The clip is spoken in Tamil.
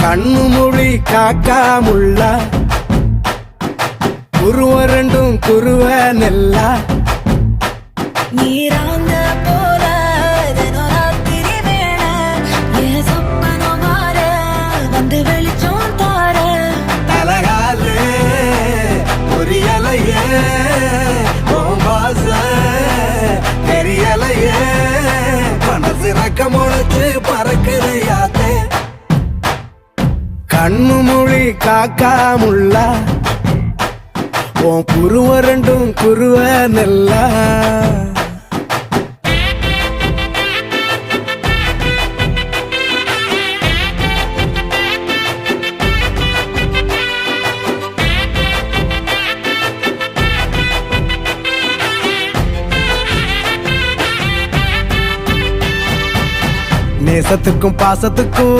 கண்ணு மொழி காக்காமுள்ள குருவ ரெண்டும் குருவ நெல்லா நீராங்க போல தினராத்திரி வேண என் சொப்பனம் மாற வந்து வெளிச்சம் தார தலகாலே பொரியலையே ஓம்பாச தெரியலையே மனசு ரக்க முளைச்சு பறக்குறையாத்தே கண்ணு மொழி காக்காமுள்ள உன் குருவ ரெண்டும் குருவ நெல்லா நேசத்துக்கும் பாசத்துக்கும்